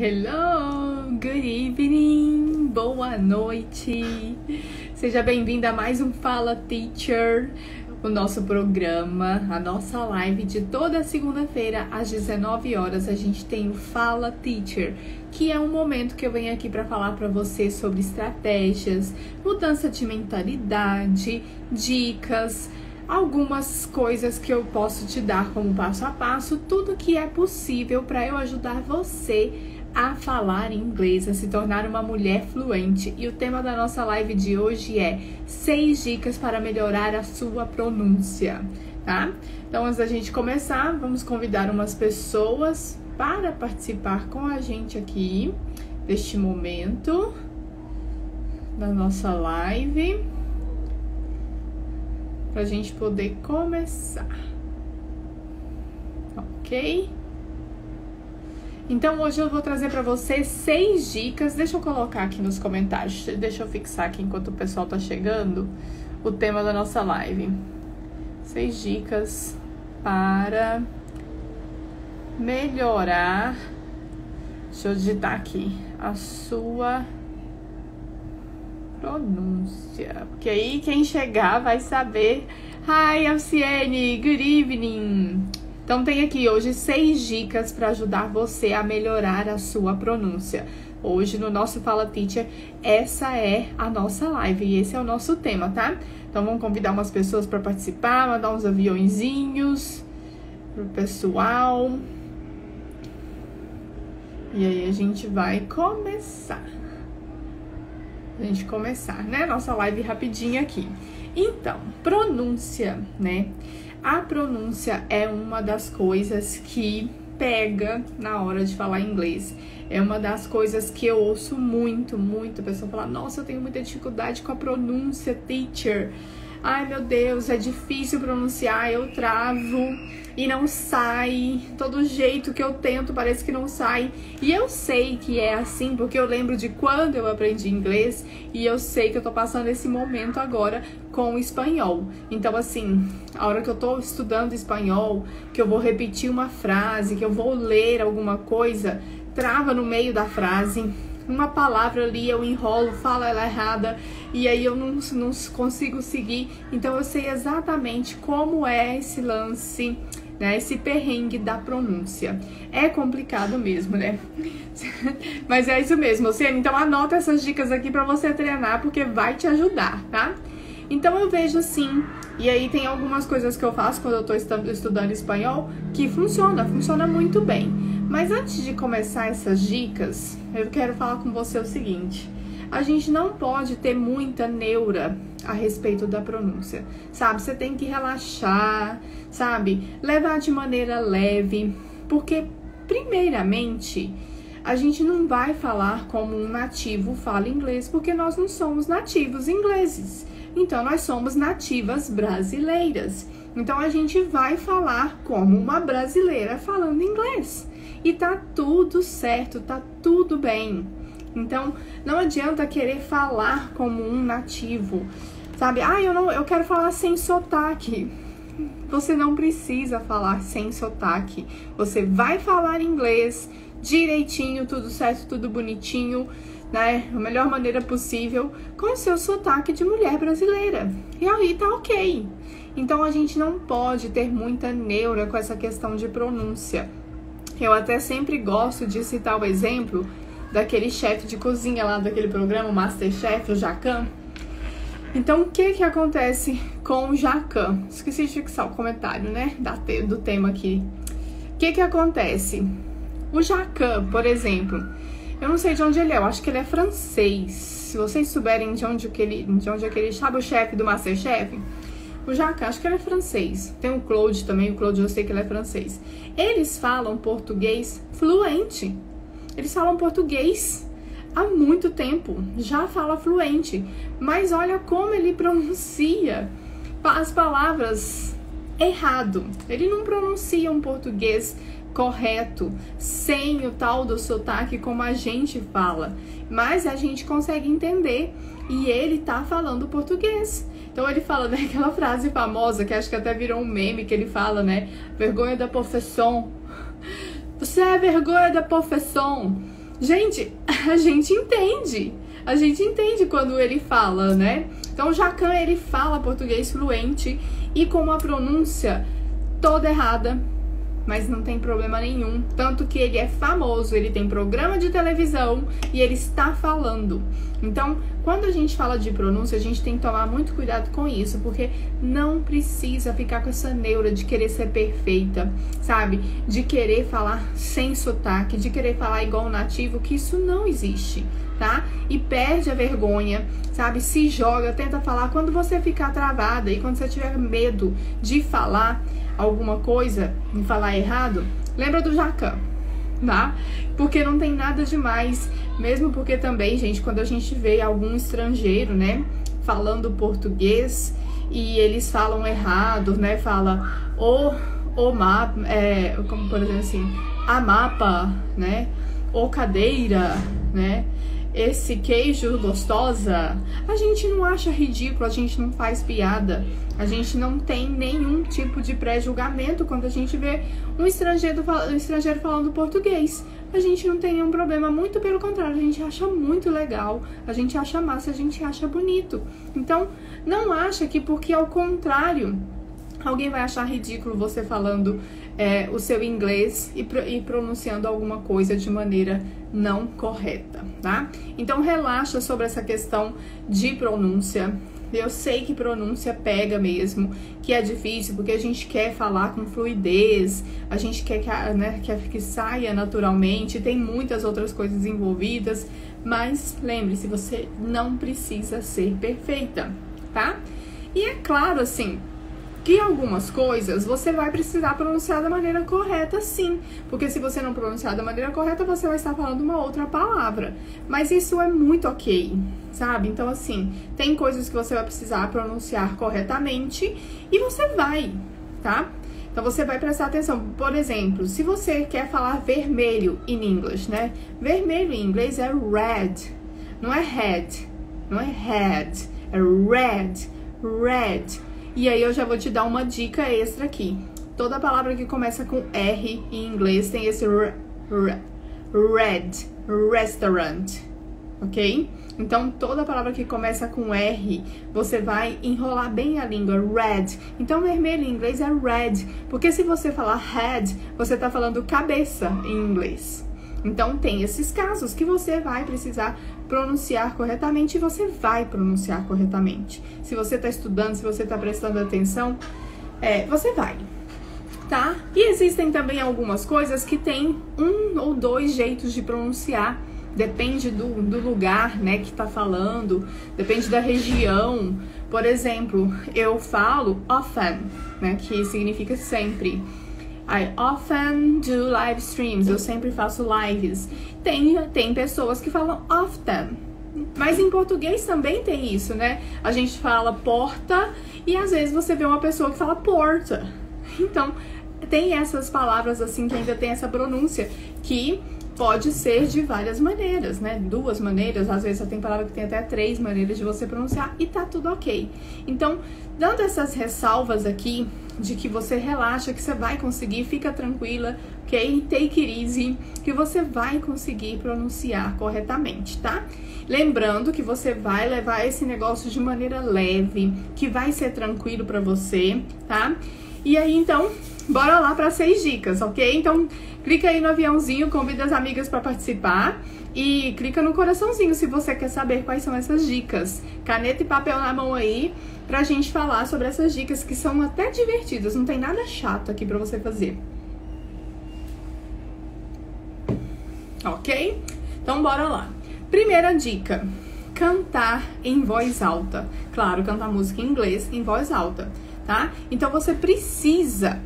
Hello, good evening, boa noite. Seja bem-vinda a mais um Fala Teacher, o nosso programa, a nossa live de toda segunda-feira às 19 horas. A gente tem o Fala Teacher, que é um momento que eu venho aqui para falar para você sobre estratégias, mudança de mentalidade, dicas, algumas coisas que eu posso te dar como passo a passo, tudo que é possível para eu ajudar você a falar inglês, a se tornar uma mulher fluente. E o tema da nossa live de hoje é 6 dicas para melhorar a sua pronúncia, tá? Então, antes da gente começar, vamos convidar umas pessoas para participar com a gente aqui deste momento da nossa live, para a gente poder começar, ok? Então, hoje eu vou trazer para você 6 dicas. Deixa eu colocar aqui nos comentários, deixa eu fixar aqui enquanto o pessoal tá chegando, o tema da nossa live. 6 dicas para melhorar, deixa eu digitar aqui, a sua pronúncia, porque aí quem chegar vai saber. Hi, Alciene, good evening. Então tem aqui hoje 6 dicas para ajudar você a melhorar a sua pronúncia. Hoje no nosso Fala Teacher, essa é a nossa live e esse é o nosso tema, tá? Então vamos convidar umas pessoas para participar, mandar uns aviõezinhos pro pessoal. E aí a gente vai começar. Né? Nossa live rapidinho aqui. Então, pronúncia, né? A pronúncia é uma das coisas que pega na hora de falar inglês. É uma das coisas que eu ouço muito, a pessoa falar: nossa, eu tenho muita dificuldade com a pronúncia, teacher. Ai, meu Deus, é difícil pronunciar, eu travo e não sai. Todo jeito que eu tento parece que não sai. E eu sei que é assim, porque eu lembro de quando eu aprendi inglês e eu sei que eu tô passando esse momento agora com o espanhol. Então, assim, a hora que eu tô estudando espanhol, que eu vou repetir uma frase, que eu vou ler alguma coisa, trava no meio da frase. Uma palavra ali eu enrolo, falo ela errada e aí eu não consigo seguir. Então eu sei exatamente como é esse lance, né? Esse perrengue da pronúncia. É complicado mesmo, né? Mas é isso mesmo, Luciane. Então anota essas dicas aqui para você treinar, porque vai te ajudar, tá? Então eu vejo assim, e aí tem algumas coisas que eu faço quando eu tô estudando espanhol que funciona muito bem. Mas antes de começar essas dicas, eu quero falar com você o seguinte: a gente não pode ter muita neura a respeito da pronúncia, sabe? Você tem que relaxar, sabe? Levar de maneira leve, porque primeiramente a gente não vai falar como um nativo fala inglês, porque nós não somos nativos ingleses. Então, nós somos nativas brasileiras. Então, a gente vai falar como uma brasileira falando inglês. E tá tudo certo, tá tudo bem. Então, não adianta querer falar como um nativo, sabe? Eu quero falar sem sotaque. Você não precisa falar sem sotaque. Você vai falar inglês direitinho, tudo certo, tudo bonitinho, né? Da melhor maneira possível, com o seu sotaque de mulher brasileira. E aí tá ok. Então, a gente não pode ter muita neura com essa questão de pronúncia. Eu até sempre gosto de citar o exemplo daquele chefe de cozinha lá daquele programa Masterchef, o Jacan. Então, o que acontece com o Jacan? Esqueci de fixar o comentário, né, do tema aqui. O que acontece? O Jacan, por exemplo, eu não sei de onde ele é, eu acho que ele é francês. Se vocês souberem de onde é que ele, sabe o chefe do Masterchef? O Jacan, acho que ele é francês. Tem o Claude também, o Claude eu sei que ele é francês. Eles falam português fluente. Eles falam português há muito tempo, já fala fluente. Mas olha como ele pronuncia as palavras errado. Ele não pronuncia um português correto, sem o tal do sotaque como a gente fala. Mas a gente consegue entender e ele tá falando português. Então ele fala, né, aquela frase famosa, que acho que até virou um meme, que ele fala, né, vergonha da profissão. Você é vergonha da profissão. Gente, a gente entende. A gente entende quando ele fala, né? Então, o Jacan, ele fala português fluente e com uma pronúncia toda errada, mas não tem problema nenhum. Tanto que ele é famoso, ele tem programa de televisão e ele está falando. Então, quando a gente fala de pronúncia, a gente tem que tomar muito cuidado com isso, porque não precisa ficar com essa neura de querer ser perfeita, sabe? De querer falar sem sotaque, de querer falar igual um nativo, que isso não existe, tá? E perde a vergonha, sabe? Se joga, tenta falar. Quando você ficar travada e quando você tiver medo de falar alguma coisa e falar errado, lembra do Jacan, tá? Porque não tem nada demais, mesmo porque também, gente, quando a gente vê algum estrangeiro, né, falando português e eles falam errado, né, fala o mapa, como por exemplo assim, a mapa, né, o cadeira, né, esse queijo gostosa, a gente não acha ridículo, a gente não faz piada, a gente não tem nenhum tipo de pré-julgamento quando a gente vê um estrangeiro falando português. A gente não tem nenhum problema, muito pelo contrário, a gente acha muito legal, a gente acha massa, a gente acha bonito. Então, não acha que porque ao contrário, alguém vai achar ridículo você falando o seu inglês e pronunciando alguma coisa de maneira não correta, tá? Então, relaxa sobre essa questão de pronúncia. Eu sei que pronúncia pega mesmo, que é difícil, porque a gente quer falar com fluidez, a gente quer que saia naturalmente, tem muitas outras coisas envolvidas, mas lembre-se, você não precisa ser perfeita, tá? E é claro, assim, que algumas coisas você vai precisar pronunciar da maneira correta, sim. Porque se você não pronunciar da maneira correta, você vai estar falando uma outra palavra. Mas isso é muito ok, sabe? Então, assim, tem coisas que você vai precisar pronunciar corretamente e você vai, tá? Então, você vai prestar atenção. Por exemplo, se você quer falar vermelho em inglês, né? Vermelho em inglês é red, não é head, não é head, é red, red. E aí eu já vou te dar uma dica extra aqui. Toda palavra que começa com R em inglês tem esse red, restaurant, ok? Então, toda palavra que começa com R, você vai enrolar bem a língua, red. Então, vermelho em inglês é red, porque se você falar head, você tá falando cabeça em inglês. Então, tem esses casos que você vai precisar pronunciar corretamente e você vai pronunciar corretamente. Se você está estudando, se você está prestando atenção, você vai, tá? E existem também algumas coisas que tem um ou dois jeitos de pronunciar. Depende do lugar, né, que tá falando, depende da região. Por exemplo, eu falo often, né, que significa sempre. I often do live streams, eu sempre faço lives. Tem pessoas que falam often, mas em português também tem isso, né? A gente fala porta e às vezes você vê uma pessoa que fala porta. Então, tem essas palavras assim que ainda tem essa pronúncia que pode ser de várias maneiras, né? Duas maneiras, às vezes tem palavra que tem até 3 maneiras de você pronunciar e tá tudo ok. Então, dando essas ressalvas aqui, de que você relaxa, que você vai conseguir, fica tranquila, ok? Take it easy, que você vai conseguir pronunciar corretamente, tá? Lembrando que você vai levar esse negócio de maneira leve, que vai ser tranquilo pra você, tá? E aí, então, bora lá para 6 dicas, ok? Então, clica aí no aviãozinho, convida as amigas para participar e clica no coraçãozinho se você quer saber quais são essas dicas. Caneta e papel na mão aí pra gente falar sobre essas dicas que são até divertidas, não tem nada chato aqui pra você fazer. Ok? Então, bora lá. Primeira dica, cantar em voz alta. Claro, cantar música em inglês em voz alta, tá? Então, você precisa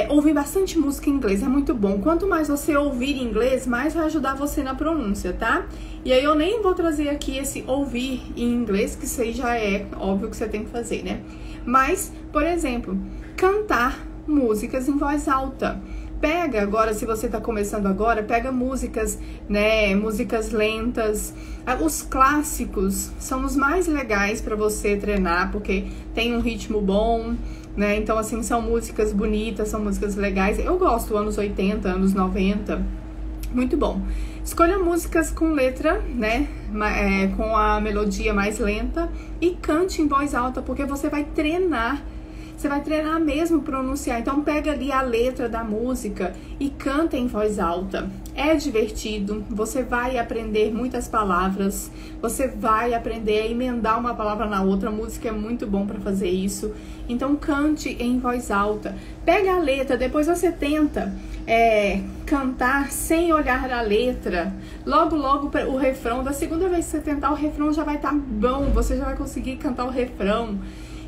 ouvir bastante música em inglês, é muito bom. Quanto mais você ouvir em inglês, mais vai ajudar você na pronúncia, tá? E aí eu nem vou trazer aqui esse ouvir em inglês, que isso aí já é óbvio que você tem que fazer, né? Mas, por exemplo, cantar músicas em voz alta. Pega agora, se você tá começando agora, pega músicas, né, músicas lentas. Os clássicos são os mais legais para você treinar, porque tem um ritmo bom, né? Então, assim, são músicas bonitas, são músicas legais. Eu gosto anos 80, anos 90. Muito bom. Escolha músicas com letra, né, com a melodia mais lenta e cante em voz alta, porque você vai treinar mesmo pronunciar. Então pega ali a letra da música e canta em voz alta. É divertido, você vai aprender muitas palavras, você vai aprender a emendar uma palavra na outra. A música é muito bom para fazer isso. Então cante em voz alta. Pega a letra, depois você tenta cantar sem olhar a letra. Logo o refrão, da segunda vez que você tentar, o refrão já vai estar bom, você já vai conseguir cantar o refrão.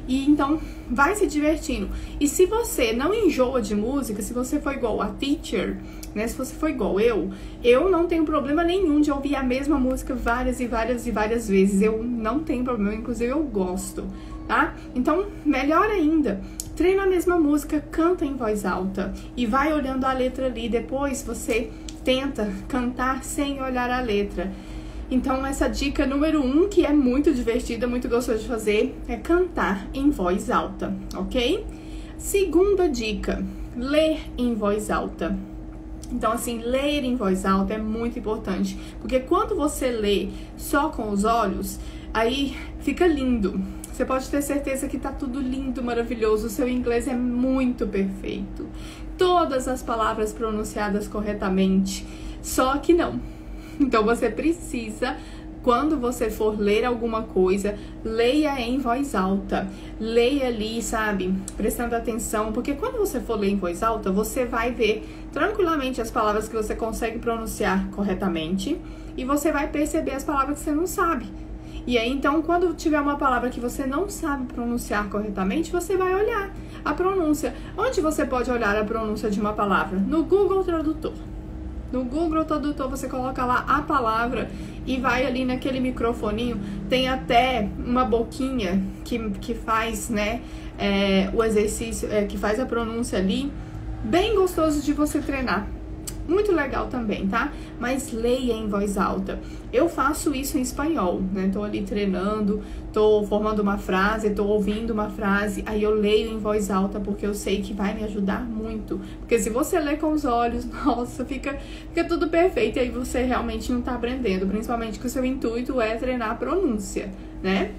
E então, vai se divertindo. E se você não enjoa de música, se você for igual a Teacher, né? Se você for igual eu não tenho problema nenhum de ouvir a mesma música várias e várias vezes. Eu não tenho problema, inclusive eu gosto, tá? Então, melhor ainda, treina a mesma música, canta em voz alta e vai olhando a letra ali. Depois você tenta cantar sem olhar a letra. Então, essa dica número 1, que é muito divertida, muito gostosa de fazer, é cantar em voz alta, ok? Segunda dica, ler em voz alta. Então, assim, ler em voz alta é muito importante, porque quando você lê só com os olhos, aí fica lindo. Você pode ter certeza que tá tudo lindo, maravilhoso, o seu inglês é muito perfeito. Todas as palavras pronunciadas corretamente, só que não. Então, você precisa, quando você for ler alguma coisa, leia em voz alta. Leia ali, sabe? Prestando atenção, porque quando você for ler em voz alta, você vai ver tranquilamente as palavras que você consegue pronunciar corretamente e você vai perceber as palavras que você não sabe. E aí, então, quando tiver uma palavra que você não sabe pronunciar corretamente, você vai olhar a pronúncia. Onde você pode olhar a pronúncia de uma palavra? No Google Tradutor. No Google Tradutor você coloca lá a palavra e vai ali naquele microfoninho. Tem até uma boquinha que faz, né, o exercício, que faz a pronúncia ali. Bem gostoso de você treinar. Muito legal também, tá? Mas leia em voz alta. Eu faço isso em espanhol, né? Tô ali treinando, tô formando uma frase, tô ouvindo uma frase, aí eu leio em voz alta porque eu sei que vai me ajudar muito. Porque se você lê com os olhos, nossa, fica tudo perfeito e aí você realmente não tá aprendendo, principalmente que o seu intuito é treinar a pronúncia, né?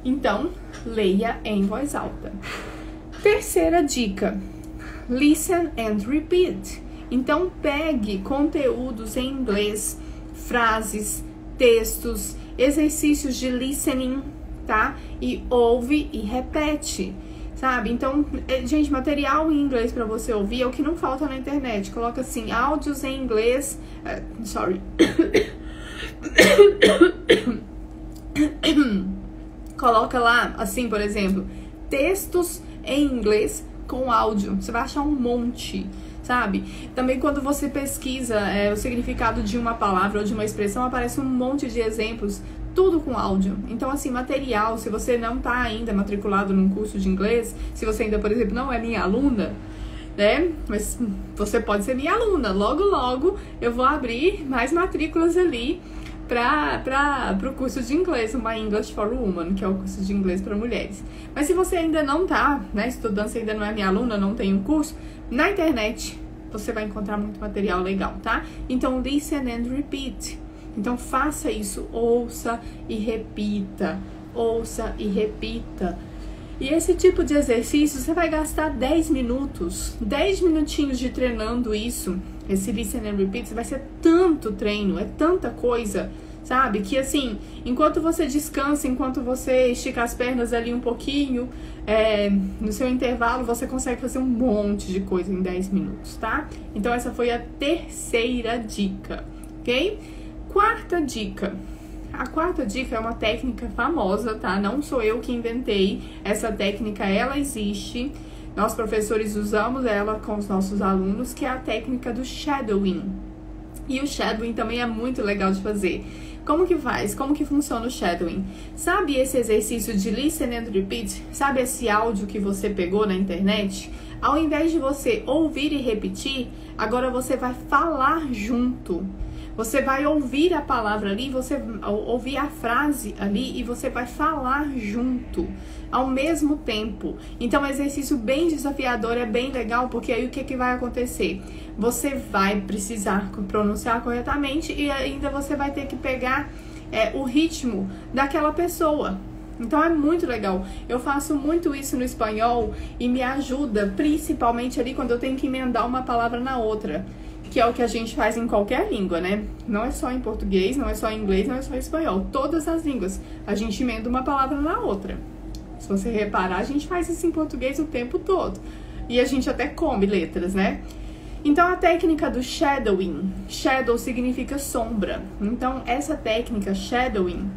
Então, leia em voz alta. Terceira dica: listen and repeat. Então, pegue conteúdos em inglês, frases, textos, exercícios de listening, tá? E ouve e repete, sabe? Então, gente, material em inglês para você ouvir é o que não falta na internet. Coloca assim, áudios em inglês, Coloca lá, assim, por exemplo, textos em inglês com áudio. Você vai achar um monte, sabe? Também quando você pesquisa o significado de uma palavra ou de uma expressão, aparece um monte de exemplos, tudo com áudio. Então, assim, material, se você não tá ainda matriculado num curso de inglês, se você ainda, por exemplo, não é minha aluna, né? Mas você pode ser minha aluna. Logo eu vou abrir mais matrículas ali para o curso de inglês, uma English for Women, que é o curso de inglês para mulheres. Mas se você ainda não tá, né, estudando, se ainda não é minha aluna, não tem um curso, na internet você vai encontrar muito material legal, tá? Então, listen and repeat. Então, faça isso, ouça e repita, ouça e repita. E esse tipo de exercício, você vai gastar 10 minutos, 10 minutinhos de treinando isso. Esse listen and repeat, vai ser tanto treino, é tanta coisa, sabe? Que assim, enquanto você descansa, enquanto você estica as pernas ali um pouquinho, no seu intervalo, você consegue fazer um monte de coisa em 10 minutos, tá? Então essa foi a terceira dica, ok? Quarta dica. A quarta dica é uma técnica famosa, tá? Não sou eu que inventei. Essa técnica, ela existe. Nós, professores, usamos ela com os nossos alunos, que é a técnica do shadowing. E o shadowing também é muito legal de fazer. Como que faz? Como que funciona o shadowing? Sabe esse exercício de listen and repeat? Sabe esse áudio que você pegou na internet? Ao invés de você ouvir e repetir, agora você vai falar junto. Você vai ouvir a palavra ali, você ouvir a frase ali e você vai falar junto, ao mesmo tempo. Então, é um exercício bem desafiador, é bem legal, porque aí o que vai acontecer? Você vai precisar pronunciar corretamente e ainda você vai ter que pegar o ritmo daquela pessoa. Então é muito legal. Eu faço muito isso no espanhol e me ajuda, principalmente ali quando eu tenho que emendar uma palavra na outra, que é o que a gente faz em qualquer língua, né? Não é só em português, não é só em inglês, não é só em espanhol. Todas as línguas, a gente emenda uma palavra na outra. Se você reparar, a gente faz isso em português o tempo todo. E a gente até come letras, né? Então, a técnica do shadowing. Shadow significa sombra. Então, essa técnica shadowing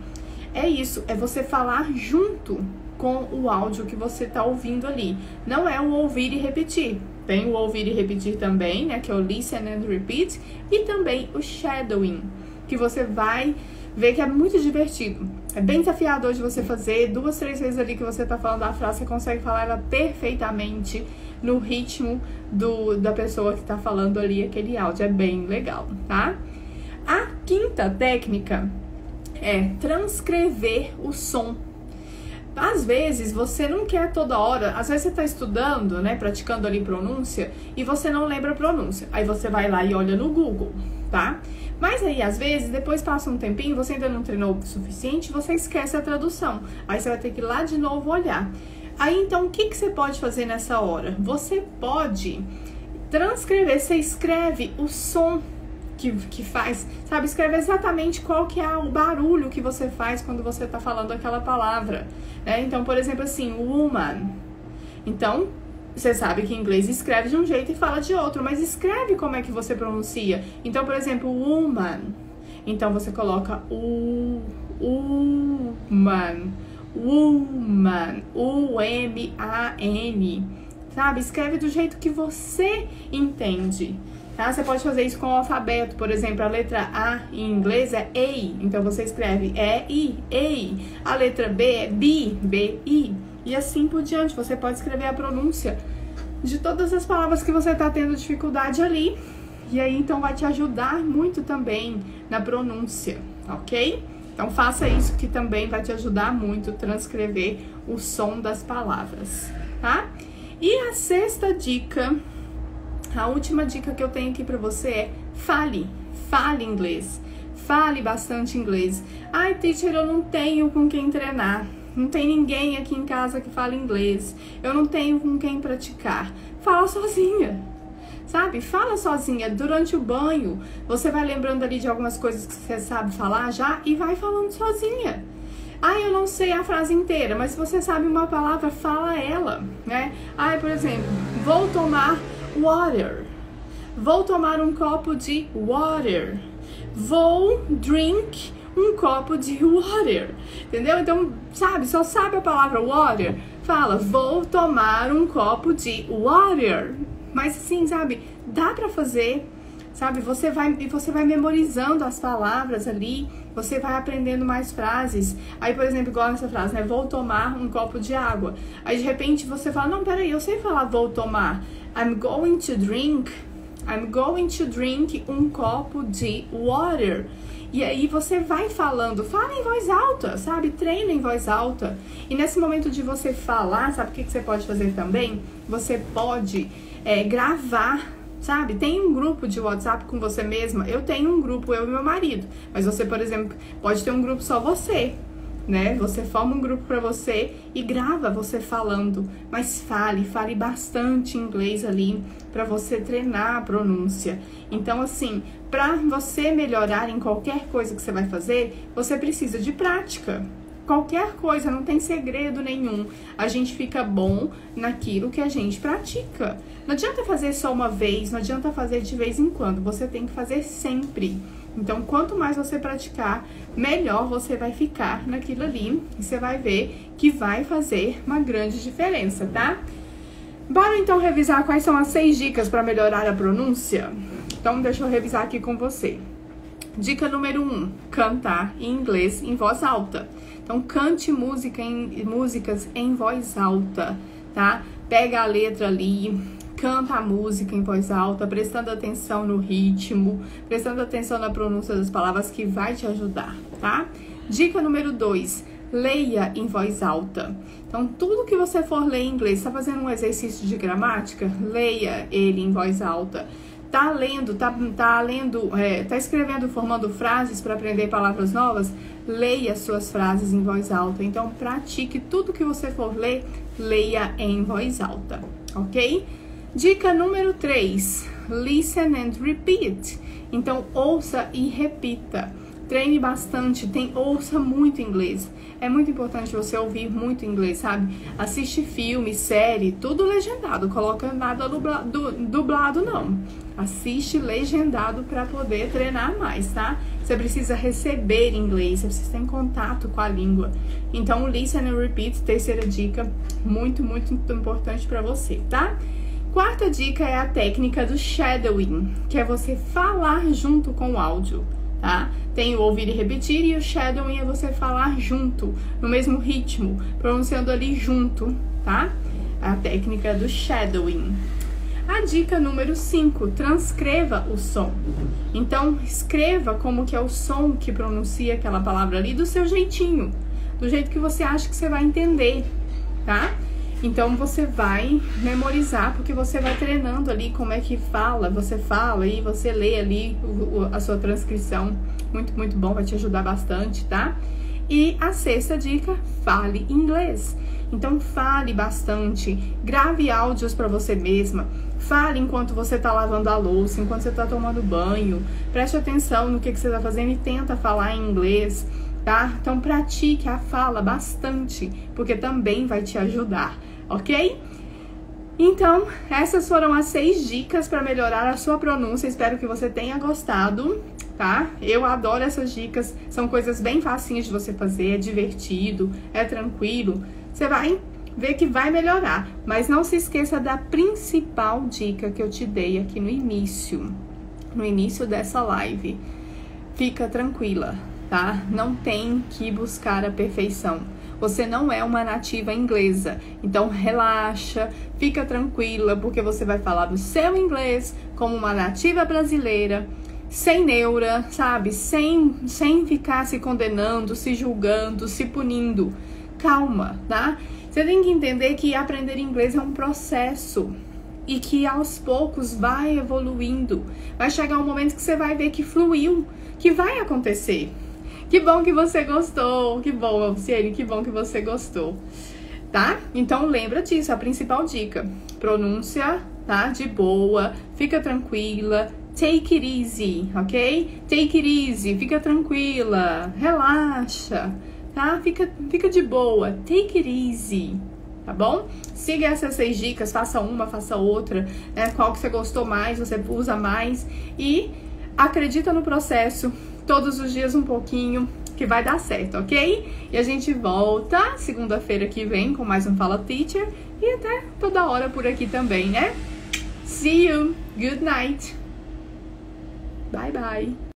é isso, é você falar junto com o áudio que você está ouvindo ali. Não é o ouvir e repetir. Tem o ouvir e repetir também, né, que é o listen and repeat. E também o shadowing, que você vai ver que é muito divertido. É bem desafiador de você fazer. 2, 3 vezes ali que você está falando a frase, você consegue falar ela perfeitamente no ritmo da pessoa que está falando ali aquele áudio. É bem legal, tá? A quinta técnica é transcrever o som. Às vezes você não quer toda hora, às vezes você está estudando, né, praticando ali pronúncia e você não lembra a pronúncia. Aí você vai lá e olha no Google, tá? Mas aí às vezes, depois passa um tempinho, você ainda não treinou o suficiente, você esquece a tradução. Aí você vai ter que ir lá de novo olhar. Aí então o que você pode fazer nessa hora? Você pode transcrever, você escreve o som que faz, sabe? Escreve exatamente qual que é o barulho que você faz quando você tá falando aquela palavra, né? Então, por exemplo, assim, woman. Então, você sabe que em inglês escreve de um jeito e fala de outro, mas escreve como é que você pronuncia. Então, por exemplo, woman. Então, você coloca woman, woman, U-M-A-N, sabe? Escreve do jeito que você entende. Tá? Você pode fazer isso com o alfabeto, por exemplo, a letra A em inglês é A, então você escreve E-I, EI. A letra B é B, B-I, e assim por diante. Você pode escrever a pronúncia de todas as palavras que você está tendo dificuldade ali, e aí então vai te ajudar muito também na pronúncia, ok? Então faça isso que também vai te ajudar muito a transcrever o som das palavras, tá? E a sexta dica, a última dica que eu tenho aqui pra você é fale inglês, fale bastante inglês. Ai, teacher, eu não tenho com quem treinar, não tem ninguém aqui em casa que fala inglês, eu não tenho com quem praticar. Fala sozinha, sabe? Fala sozinha, durante o banho, você vai lembrando ali de algumas coisas que você sabe falar já e vai falando sozinha. Ah, eu não sei a frase inteira, mas se você sabe uma palavra, fala ela, né? Ah, por exemplo, vou tomar water. Vou tomar um copo de water. Vou drink um copo de water. Entendeu? Então, sabe, só sabe a palavra water, fala, vou tomar um copo de water. Mas assim, sabe, dá pra fazer, sabe? Você vai memorizando as palavras ali, você vai aprendendo mais frases. Aí, por exemplo, igual essa frase, né? Vou tomar um copo de água. Aí, de repente, você fala, não, peraí, eu sei falar vou tomar. I'm going to drink um copo de water. E aí você vai falando, fala em voz alta, sabe? Treina em voz alta. E nesse momento de você falar, sabe o que você pode fazer também? Você pode gravar, sabe? Tem um grupo de WhatsApp com você mesma. Eu tenho um grupo, eu e meu marido. Mas você, por exemplo, pode ter um grupo só você, né? Você forma um grupo pra você e grava você falando. Mas fale bastante inglês ali pra você treinar a pronúncia. Então, assim, pra você melhorar em qualquer coisa que você vai fazer, você precisa de prática. Qualquer coisa, não tem segredo nenhum. A gente fica bom naquilo que a gente pratica. Não adianta fazer só uma vez, não adianta fazer de vez em quando. Você tem que fazer sempre. Então, quanto mais você praticar, melhor você vai ficar naquilo ali. E você vai ver que vai fazer uma grande diferença, tá? Bora então revisar quais são as 6 dicas para melhorar a pronúncia? Então, deixa eu revisar aqui com você. Dica número 1, cantar em inglês em voz alta. Então, cante músicas em voz alta, tá? Pega a letra ali, canta a música em voz alta, prestando atenção no ritmo, prestando atenção na pronúncia das palavras, que vai te ajudar, tá? Dica número 2, leia em voz alta. Então, tudo que você for ler em inglês, está fazendo um exercício de gramática? Leia ele em voz alta. Tá lendo, tá escrevendo, formando frases para aprender palavras novas? Leia suas frases em voz alta. Então, pratique tudo que você for ler, leia em voz alta, ok? Dica número 3, listen and repeat. Então, ouça e repita. Treine bastante, ouça muito inglês. É muito importante você ouvir muito inglês, sabe? Assiste filme, série, tudo legendado. Coloca nada dublado, não. Assiste legendado para poder treinar mais, tá? Você precisa receber inglês, você precisa ter contato com a língua. Então, listen and repeat, terceira dica, muito, muito importante para você, tá? Quarta dica é a técnica do shadowing, que é você falar junto com o áudio, tá? Tem o ouvir e repetir, e o shadowing é você falar junto, no mesmo ritmo, pronunciando ali junto, tá? A técnica do shadowing. A dica número 5, transcreva o som. Então, escreva como que é o som que pronuncia aquela palavra ali, do seu jeitinho, do jeito que você acha que você vai entender, tá? Então, você vai memorizar, porque você vai treinando ali como é que fala, você fala e você lê ali a sua transcrição. Muito, muito bom, vai te ajudar bastante, tá? E a sexta dica, fale inglês. Então, fale bastante, grave áudios para você mesma, fale enquanto você tá lavando a louça, enquanto você tá tomando banho, preste atenção no que você tá fazendo e tenta falar em inglês, tá? Então, pratique a fala bastante, porque também vai te ajudar, ok? Então, essas foram as 6 dicas para melhorar a sua pronúncia. Espero que você tenha gostado, tá? Eu adoro essas dicas, são coisas bem facinhas de você fazer, é divertido, é tranquilo. Você vai ver que vai melhorar, mas não se esqueça da principal dica que eu te dei aqui no início dessa live. Fica tranquila, tá? Não tem que buscar a perfeição. Você não é uma nativa inglesa, então relaxa, fica tranquila, porque você vai falar do seu inglês como uma nativa brasileira, sem neura, sabe? Sem ficar se condenando, se julgando, se punindo. Calma, tá? Você tem que entender que aprender inglês é um processo e que aos poucos vai evoluindo. Vai chegar um momento que você vai ver que fluiu, que vai acontecer. Que bom que você gostou, que bom, Alciene, que bom que você gostou, tá? Então lembra disso, a principal dica, pronúncia, tá? De boa, fica tranquila, take it easy, ok? Take it easy, fica tranquila, relaxa, tá? Fica de boa, take it easy, tá bom? Siga essas 6 dicas, faça uma, faça outra, né? Qual que você gostou mais, você usa mais e acredita no processo. Todos os dias um pouquinho, que vai dar certo, ok? E a gente volta segunda-feira que vem com mais um Fala Teacher e até toda hora por aqui também, né? See you! Good night! Bye, bye!